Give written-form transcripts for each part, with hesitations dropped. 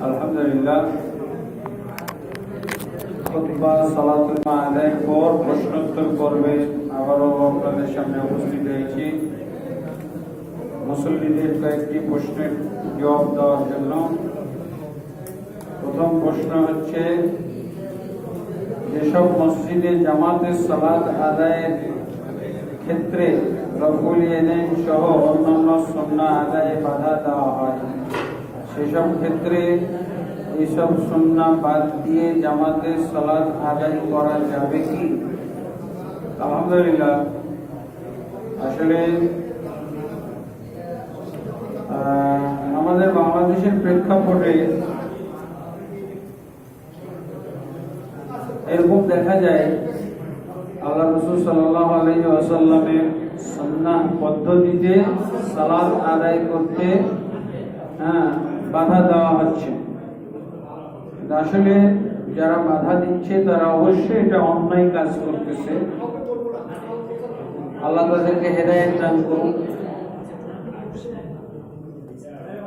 আলহামদুলিল্লাহ, খুতবা সালাতুল আদায়ের পর প্রশ্নোত্তর পর্বে আবারও আপনাদের সামনে উপস্থিত হয়েছি মুসল্লিদের কয়েকটি প্রশ্নের জবাব দেওয়ার জন্য। প্রথম প্রশ্ন হচ্ছে, যেসব মসজিদে জামাতের সালাত আদায়ের ক্ষেত্রে রফুল ইয়াদাইন সহ অন্যান্য সুন্নাহ আদায়ে বাধা দেওয়া হয়, সেসব ক্ষেত্রে এইসব সুন্নাহ বাদ দিয়ে জামাতের সালাত আদায় করা যাবে কি? আলহামদুলিল্লাহ, আসলে আমাদের বাংলাদেশের প্রেক্ষাপটে এরকম দেখা যায়, আল্লাহ রাসূল সাল্লাল্লাহু আলাইহি ওয়াসাল্লামের সুন্নাহ পদ্ধতিতে সালাত আদায় করতে বাধা দেওয়া হচ্ছে। আসলে যারা বাধা দিচ্ছে তারা অবশ্যই এটা অন্যায় কাজ করতেছে। আল্লাহ তাদেরকে হেদায়েত দান করুন।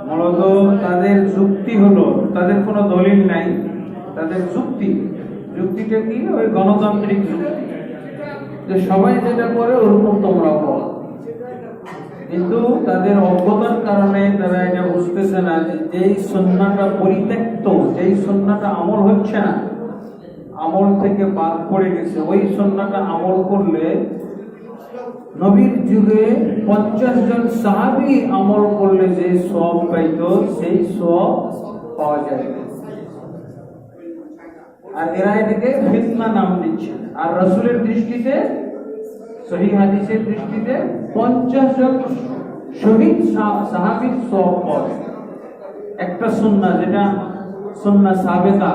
মূলত তাদের যুক্তি হলো, তাদের কোনো দলিল নাই, তাদের যুক্তিটা কি? ওই গণতান্ত্রিক যুক্তি, যে সবাই যেটা করে ওরকম তোমরাও করো। কিন্তু তাদের অজ্ঞতার কারণে তারা এটা বুঝতেছে না যে যেই সুন্নাহটা পরিত্যক্ত, যেই সুন্নাহটা আমল হচ্ছে না, আমল থেকে বাদ পড়ে গেছে, ওই সুন্নাহটা আমল করলে নবীর যুগে 50 জন সাহাবী আমল করলে যে সওয়াব পাইত, সেই সওয়াব পাওয়া যায়। আর এরা এটাকে ফিতনা নাম দিচ্ছে। আর রাসূলের দৃষ্টিতে, সহিহ হাদিসের দৃষ্টিতে 50 জন শহীদ সাহাবীর সওয়াব পাওয়া। একটা সুন্নাহ, যেটা সুন্নাহ সাবেতা,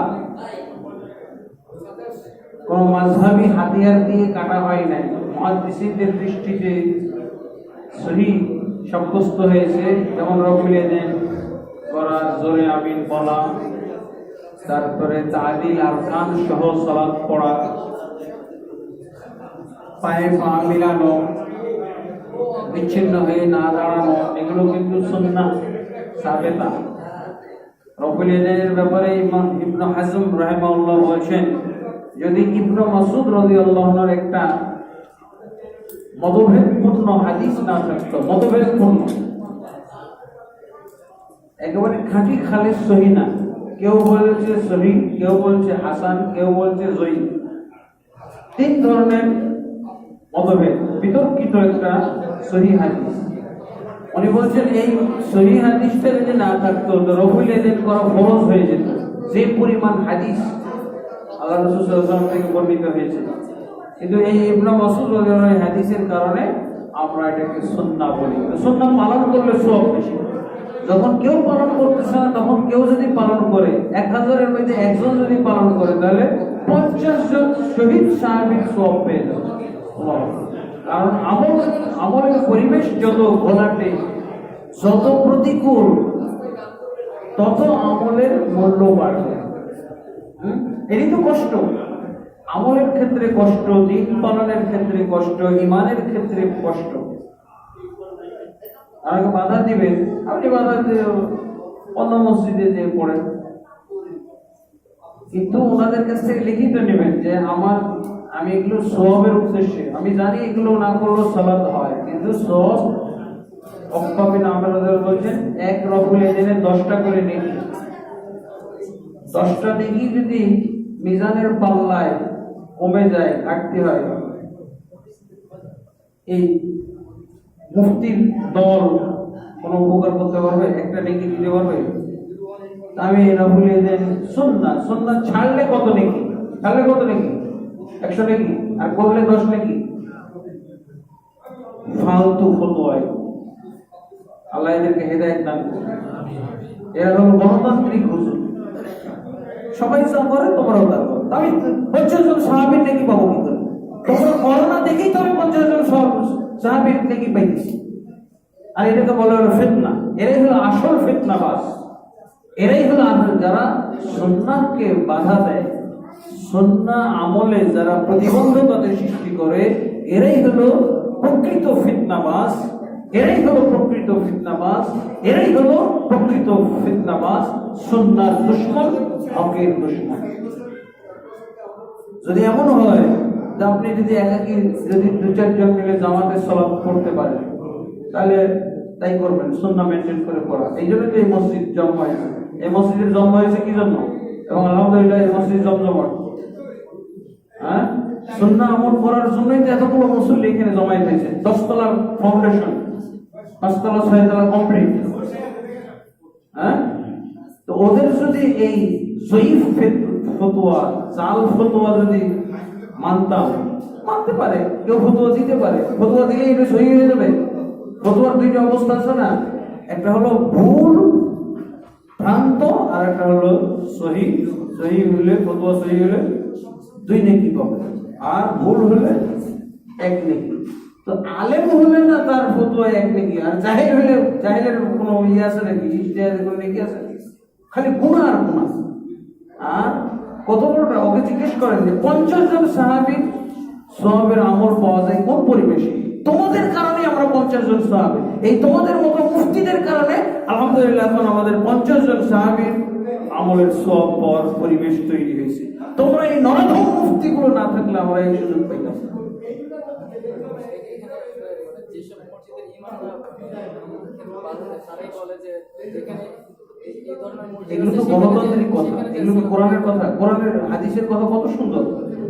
কোন মাযহাবী হাতিয়ার দিয়ে কাটা হয় নাই, মুহাদ্দিসিনদের দৃষ্টিতে সহিহ সাব্যস্ত হয়েছে। যেমন রফুল ইয়াদাইন করা, জোরে আমিন বলা, তারপরে তা'দিল আরকান সহ সালাত পড়া, পায়ে পা মিলানো, বিচ্ছিন্ন হয়ে না দাঁড়ানো, এগুলো কিন্তু সুন্নাহ সাবেতা। রফুল ইয়াদাইনের ব্যাপারে ইমাম ইবনে হাজম রাহিমাহুল্লাহ বলেছেন, যদি ইবনে মাসউদ রাদিয়াল্লাহু আনহুর একটা মতভেদপূর্ণ হাদিস না থাকতো, মতভেদপূর্ণ, একেবারে খাঁটি খালেস সহিহ না, কেউ বলছে সহিহ, কেউ বলছে হাসান, কেউ বলছে যঈফ, তিন ধরনের মতভেদ, বিতর্কিত একটা সহিহ হাদিস। উনি বলছেন এই সহিহ হাদিসটা যদি না থাকতো তো রফুল ইয়াদাইন করা ফরজ হয়ে যেত, যে পরিমাণ হাদিস আল্লাহ রাসূল সাল্লাল্লাহু আলাইহি ওয়াসাল্লাম থেকে বর্ণিত হয়েছে। কিন্তু এই ইবনে মাসউদ রাদিয়াল্লাহু আনহু হাদিসের কারণে আমরা এটাকে সুন্নাহ বলি। সুন্নাহ পালন করলে সওয়াব বেশি। যখন কেউ পালন করতেছে না, তখন কেউ যদি পালন করে, 1000-এর মধ্যে একজন যদি পালন করে, তাহলে 50 জন শহীদ সাহাবীর সওয়াব পেয়ে যাবে। কারণ আমলের পরিবেশ যত ঘোলাটে, যত প্রতিকূল, তত আমলের মূল্য বাড়বে। এরই তো কষ্ট, আমলের ক্ষেত্রে কষ্ট, দিন পালনের ক্ষেত্রে কষ্ট, ঈমানের ক্ষেত্রে কষ্ট। আমাকে বাধা দিবেন, আপনি বাধা দিয়ে অন্য মসজিদে যে পড়েন, কিন্তু ওনাদের কাছ থেকে লিখিত নেবেন যে আমি এগুলো সওয়াবের উদ্দেশ্যে, আমি জানি এগুলো না করলেও সালাত হয়, কিন্তু সওয়াব উকবা বিন আমর রাদিয়াল্লাহু বলছেন, এক রফুল ইয়াদাইনে 10টা করে নেকি, 10টা নেকি যদি মিজানের পাল্লায় কমে যায়, ঘাটতি হয়, এই মুফতির দল কোনো উপকার করতে পারবে? একটা নেকি দিতে পারবে? আমি রফুল ইয়াদাইন সুন্নাহ ছাড়লে কত নেকি? 100 নেকি, আর করলে 10 নেকি। ফালতু ফতোয়ায় আল্লাহ এদেরকে হেদায়েত দান করুন। এরা হলো গণতান্ত্রিক হুজুর, সবাই যা করে তোমরাও তা করো। আমি 50 জন সাহাবীর নেকি পাবো কি করে? তোমরা করো না দেখেই তো আমি 50 জন সাহাবীর নেকি পাইছি। আর এটাকে বলা হলো ফিতনা। এরাই হলো আসল ফিতনাবাজ, এরাই হলো যারা সুন্নাহকে বাধা দেয়, সুন্নাহ আমলে যারা প্রতিবন্ধকতা সৃষ্টি করে, এরাই হলো প্রকৃত ফিতনাবাজ, এরাই হলো প্রকৃত ফিতনাবাজ, এরাই হলো প্রকৃত ফিতনাবাজ, সুন্নাহর দুশমন, হকের দুশমন। যদি এমন হয় যে আপনি যদি একাকী যদি 2-4 জন মিলে জামাতে সালাত পড়তে পারেন, তাহলে তাই করবেন, সুন্নাহ মেনটেন করে পড়া। এই জন্য তো এই মসজিদ জন্ম হয়েছে। এই মসজিদের জন্ম হয়েছে কি জন্য? এবং আলহামদুলিল্লাহ এই মসজিদ জমজমাট। হ্যাঁ, সুন্নাহ আমল করার জন্যই তো এতগুলো মুসল্লি এখানে জমায়েত হয়েছে। 10 তলার ফাউন্ডেশন, 5 তলা 6 তলা কমপ্লিট। হ্যাঁ, তো ওদের যদি এই জয়ীফ ফতোয়া, জাল ফতোয়া যদি মানতাম, মানতে পারে, কেউ ফতোয়া দিতে পারে, ফতোয়া দিলে এটা সহি হয়ে যাবে। ফতোয়ার 2টা অবস্থা আছে না, একটা হলো ভুল ভ্রান্ত, আর একটা হলো সহি। সহি হলে, ফতোয়া সহি হলে 2 নেকি পাবে, আর ভুল হলে 1 নেকি। তো আলেম হলে না তার ফতোয়া 1 নেকি, আর জাহিল হলে, জাহিলের কোনো ইয়ে আছে নাকি, ইজতিহাদের কোনো নেকি আছে? খালি গুনাহ আর গুনাহ। আর কত বড়টা ওকে জিজ্ঞেস করেন যে 50 জন সাহাবীর সওয়াবের আমল পাওয়া যায় কোন পরিবেশে? তোমাদের কারণে আমরা 50 জন সাহাবী, এই তোমাদের মতো মুফতিদের কারণে আলহামদুলিল্লাহ এখন আমাদের 50 জন সাহাবীর আমলের সওয়াব পাওয়ার পরিবেশ তৈরি হয়েছে। তোমরা এই নরধম মুফতিগুলো না থাকলে আমরা এই সুযোগ পাইতাম না। এগুলো তো গণতান্ত্রিক কথা, এগুলো তো কোরআনের কথা, কোরআনের হাদিসের কথা কত সুন্দর,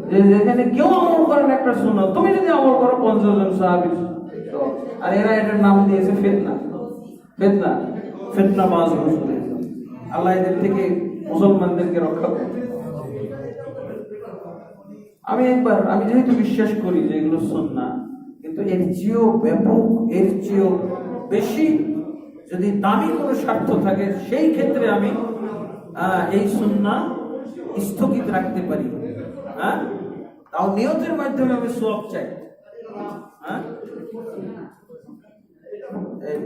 যে যেখানে কেউ আমল করেন একটা সুন্নাত, তুমি যদি আমল করো 50 জন সাহাবী। আর এরা এটার নাম দিয়েছে ফিতনা। ফিতনা, ফিতনাবাজ মুসলিম। আল্লাহ এদের থেকে মুসলমানদেরকে রক্ষা করবে। আমি যেহেতু বিশ্বাস করি যে এগুলো সুন্নাহ, কিন্তু এর চেয়েও ব্যাপক, এর চেয়েও বেশি যদি দামি কোনো স্বার্থ থাকে, সেই ক্ষেত্রে আমি এই সুন্নাহ স্থগিত রাখতে পারি। হ্যাঁ, তাও নিয়তের মাধ্যমে আমি সওয়াব চাই। হ্যাঁ,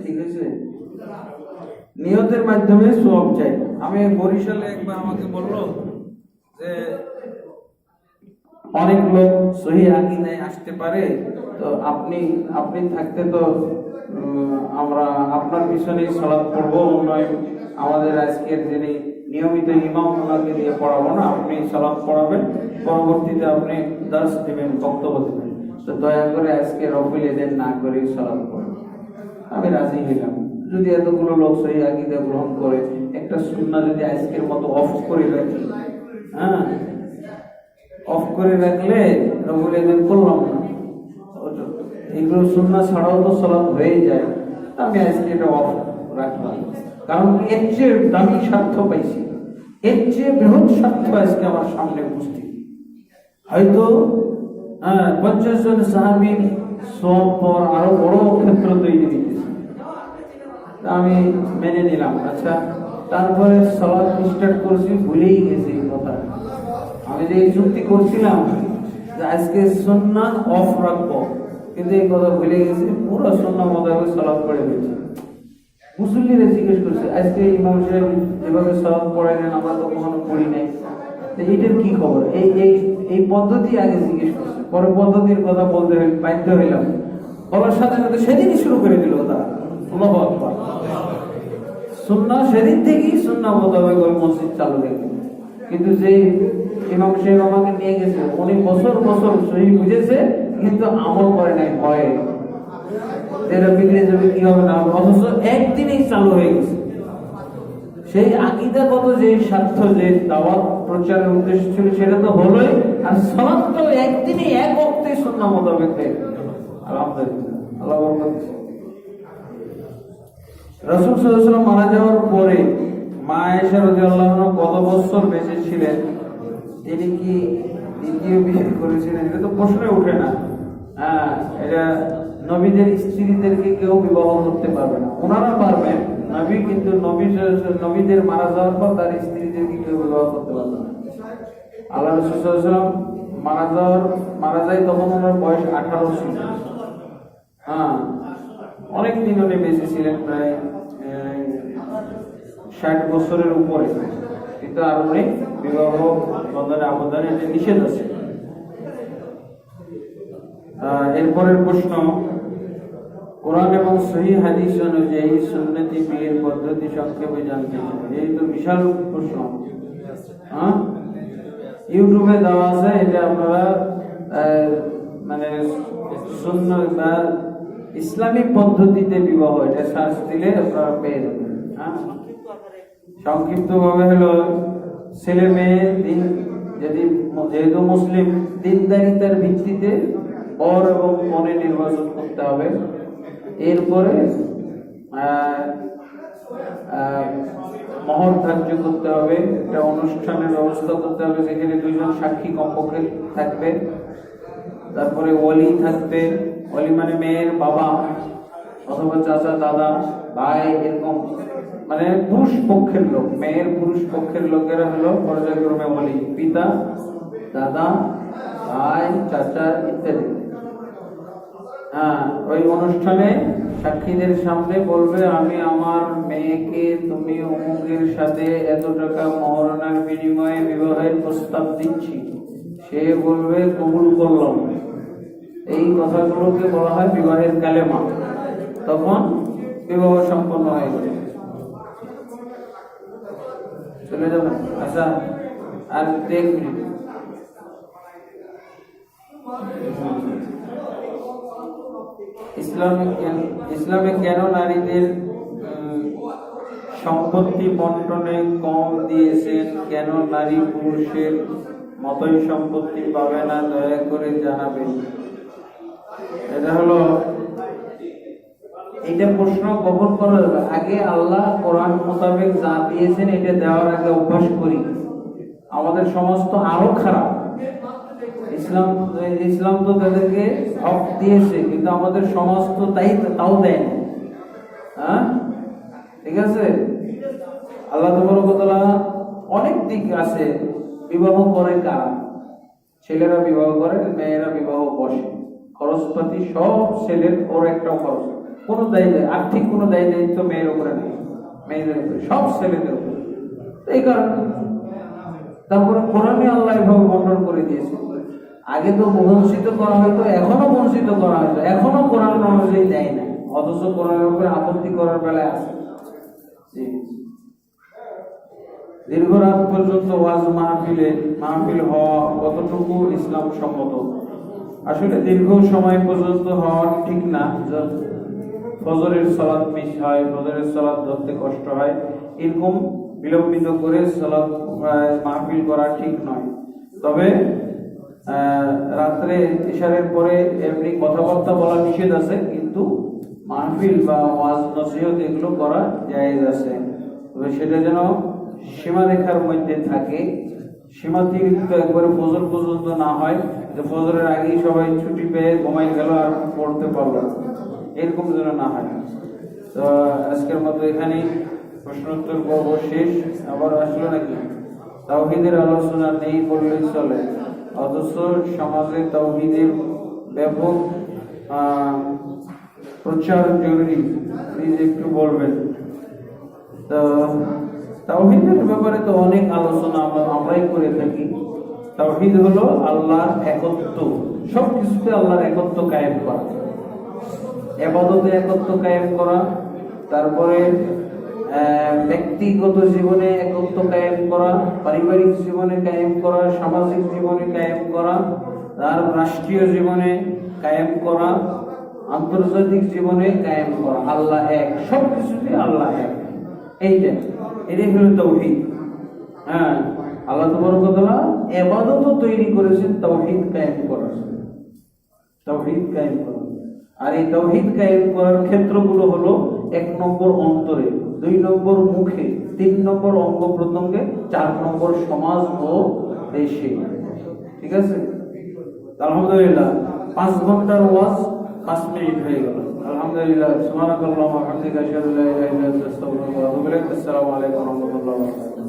ঠিক আছে, নিয়তের মাধ্যমে সওয়াব চাই। আমি বরিশালে একবার আমাকে বললো যে অনেক লোক সহি আকীদায় আসতে পারে, তো আপনি থাকতে তো আমরা আপনার পিছনেই সালাত পড়বো, নয় আমাদের আজকের যিনি নিয়মিত ইমাম ওনাকে দিয়ে পড়াবো না, আপনি সালাত পড়াবেন, পরবর্তীতে আপনি দার্স দিবেন, বক্তব্য দিবেন, তো দয়া করে আজকে রফিল এদের না করে সালাত পড়বেন। আমি রাজি হইলাম। যদি এতগুলো লোক সহি আকীদা গ্রহণ করে, একটা সুন্নাহ যদি আজকের মতো অফ করে রাখি, হ্যাঁ, অফ করে রাখলে রফিল এদের করলাম না, এগুলো সুন্নাহ ছাড়াও তো সালাত হয়ে যায়, আমি আজকে এটা অফ রাখলাম। কারণ এর চেয়ে দামি স্বার্থ পাইছি, এর চেয়ে বৃহৎ স্বার্থ আজকে আমার সামনে উপস্থিত। হয়তো 50 জন সাহাবীর সওয়াব পর আরো বড় ক্ষেত্র তৈরি দিতেছে, আমি মেনে নিলাম। আচ্ছা, তারপরে সালাত স্টার্ট করছি, ভুলেই গেছি এই কথা। আমি যে এই যুক্তি করছিলাম যে আজকে সুন্নাহ অফ রাখবো, কিন্তু এই কথা ভুলে গেছি, পুরো সুন্নাহ মোতাবেক সালাত পড়ে গেছি। মুসল্লিরা জিজ্ঞেস করছে, আজকে ইমাম সাহেব যেভাবে সালাত পড়াইলেন আমরা তো কখনো পড়ি নাই, এইটার কি খবর? এই পদ্ধতি আগে জিজ্ঞেস করছে, পরে পদ্ধতির কথা বলতে বাধ্য হইলাম। বলার সাথে সাথে সেদিনই শুরু করে দিল তারা। আল্লাহু আকবার। সুন্নাহ সেদিন থেকেই সুন্নাহ মোতাবেক ওই মসজিদ চালু হয়ে গেল। কিন্তু যে ইমাম সাহেব আমাকে নিয়ে গেছে, উনি বছর বছর সহি বুঝেছে, কিন্তু আমল করে নাই, ভয়ে এরা বিগড়ে যাবে, কি হবে না, অথচ একদিনেই চালু হয়ে গেছে। সেই আকীদাগত যে স্বার্থ, যে দাওয়াত প্রচারের উদ্দেশ্য ছিল, সেটা তো হলোই, আর সালাত তো একদিনে এক ওয়াক্তে সুন্নাহ মোতাবেক হয়ে গেল। আলহামদুলিল্লাহ, আল্লাহ বরকত দিন। রাসূল সাল্লাল্লাহু আলাইহি ওয়াসাল্লাম মারা যাওয়ার পরে মা আয়েশা রাদিয়াল্লাহু আনহা কত বছর বেঁচে ছিলেন? তিনি কি দ্বিতীয় বিয়ে করেছিলেন? এটা তো প্রশ্নই ওঠে না। হ্যাঁ, এটা নবীদের স্ত্রীদেরকে কেউ বিবাহ করতে পারবে না, ওনারা পারবেন নবী, কিন্তু নবীদের মারা যাওয়ার পর তার স্ত্রীদেরকে কেউ বিবাহ করতে পারবে না। আল্লাহ রাসূল সাল্লাল্লাহু আলাইহি ওয়াসাল্লাম মারা যায় তখন ওনার বয়স 18 ছিল। হ্যাঁ, অনেক দিন উনি বেঁচে ছিলেন, প্রায় 60 বছরের উপরে, কিন্তু আর উনি বিবাহ বন্ধনে আবদ্ধনে নিষেধ আছে। এরপরের প্রশ্ন, কোরআন এবং সহিহ হাদিস অনুযায়ী সুন্নতি বিয়ের পদ্ধতি সংক্ষেপে জানতে চাই। এই তো বিশাল প্রশ্ন। হ্যাঁ, ইউটিউবে দেওয়া আছে, এটা আপনারা মানে সুন্নাত বা ইসলামী পদ্ধতিতে বিবাহ, এটা সার্চ দিলে আপনারা পেয়ে যাবেন। হ্যাঁ, সংক্ষিপ্ত ভাবে হলো ছেলে মেয়ে দিন, যদি যেহেতু মুসলিম, দিনদারিতার ভিত্তিতে বর এবং কনে নির্বাচন করতে হবে। এরপরে মহর ধার্য করতে হবে, একটা অনুষ্ঠানের ব্যবস্থা করতে হবে যেখানে দুইজন সাক্ষী কমপক্ষে থাকবে। তারপরে ওলি থাকবে, ওলি মানে মেয়ের বাবা অথবা চাচা, দাদা, ভাই, এরকম মানে পুরুষ পক্ষের লোক। মেয়ের পুরুষ পক্ষের লোকেরা হলো পর্যায়ক্রমে ওলি, পিতা, দাদা, ভাই, চাচা ইত্যাদি। হ্যাঁ, ওই অনুষ্ঠানে সাক্ষীদের সামনে বলবে, আমি আমার মেয়েকে তুমি অমুকের সাথে এত টাকা মহারণার বিনিময়ে বিবাহের প্রস্তাব দিচ্ছি। সে বলবে কবুল করলাম। এই কথাগুলোকে বলা হয় বিবাহের কালেমা। তখন বিবাহ সম্পন্ন হয়ে গেল। চলে যাবেন? আচ্ছা, আর 1 মিনিট। ইসলামে কেন নারীদের সম্পত্তি বন্টনে কম দিয়েছেন? কেন নারী পুরুষের মতই সম্পত্তি পাবে না? দয়া করে জানাবেন। এটা হলো, এটা প্রশ্ন কখন করা যাবে? আগে আল্লাহ কোরআন মোতাবেক যা দিয়েছেন এটা দেওয়ার আগে অভ্যাস করি। আমাদের সমাজ তো আরো খারাপ। ইসলাম তো তাদেরকে হক দিয়েছে, কিন্তু আমাদের সমাজ তো তাও দেয় না। হ্যাঁ, ঠিক আছে। আল্লাহ তাআলা অনেক দিক আছে। বিবাহ করে কারা? ছেলেরা বিবাহ করে, মেয়েরা বিবাহ বসে। খরচপাতি সব ছেলের, ওর একটাও খরচ, কোনো আর্থিক কোনো দায়িত্ব মেয়ের উপরে নেই, মেয়েদের উপরে, সব ছেলেদের উপরে। এই কারণে তারপরে কোরআনে আল্লাহ এভাবে বন্টন করে দিয়েছে। আগে তো বঞ্চিত করা হয়তো, এখনো বঞ্চিত করা হয়তো, এখনো কোরআন অনুযায়ী দেয় না, অথচ কোরআনের উপরে আপত্তি করার বেলায় আছে। দীর্ঘ রাত পর্যন্ত ওয়াজ মাহফিল হওয়া কতটুকু ইসলাম সম্মত? আসলে দীর্ঘ সময় পর্যন্ত হওয়া ঠিক না। ফজরের সালাত মিস হয়, ফজরের সালাত ধরতে কষ্ট হয়, এরকম বিলম্বিত করে সালাত মাহফিল করা ঠিক নয়। তবে রাত্রে ইশারের পরে এমনি কথাবার্তা বলা নিষেধ আছে, কিন্তু মাহফিল বা ওয়াজ নসিহত এগুলো করা জায়েজ আছে। তবে সেটা যেন সীমারেখার মধ্যে থাকে, সীমাতিরিক্ত একবারে ফজর পর্যন্ত না হয়, যে ফজরের আগেই সবাই ছুটি পেয়ে ঘুমাই গেল আর পড়তে পারলো, এরকম যেন না হয়। তো আজকের মতো এখানেই প্রশ্নোত্তর পর্ব শেষ। আবার আসলো নাকি? তাওহীদের আলোচনা নেই বললেই চলে, অথচ সমাজে তাওহীদের ব্যাপক প্রচার জরুরি। প্লিজ একটু বলবেন। তো তাওহীদের ব্যাপারে তো অনেক আলোচনা আমরাই করে থাকি। তাওহীদ হলো আল্লাহর একত্ব, সব কিছুতে আল্লাহর একত্ব কায়েম করা, ইবাদতে একত্ব কায়েম করা, তারপরে ব্যক্তিগত জীবনে একত্ব কায়েম করা, পারিবারিক জীবনে কায়েম করা, সামাজিক জীবনে কায়েম করা, আর রাষ্ট্রীয় জীবনে কায়েম করা, আন্তর্জাতিক জীবনে কায়েম করা। আল্লাহ এক, সব কিছুতে আল্লাহ এক। এটাই হলো তাওহীদ। হ্যাঁ, আল্লাহ তাআলা ইবাদত তৈরি করেছেন তাওহীদ কায়েম করার জন্য, তাওহীদ কায়েম করা। আর এই তাওহীদ কায়েম করার ক্ষেত্রগুলো হলো 1 নম্বর অন্তরে, 2 নম্বর মুখে, 3 নম্বর অঙ্গ প্রত্যঙ্গে, 4 নম্বর সমাজ ও দেশে। ঠিক আছে? আলহামদুলিল্লাহ 5 ঘন্টার ওয়াজ 5 মিনিট হয়ে গেল। আলহামদুলিল্লাহ। সুবহানাকাল্লাহু ওয়া বিহামদিকা আশহাদু আল্লা ইলাহা ইল্লা আনতা আস্তাগফিরুকা ওয়া আতুবু ইলাইক। আসসালামু আলাইকুম ওয়া রাহমাতুল্লাহি ওয়া বারাকাতুহু।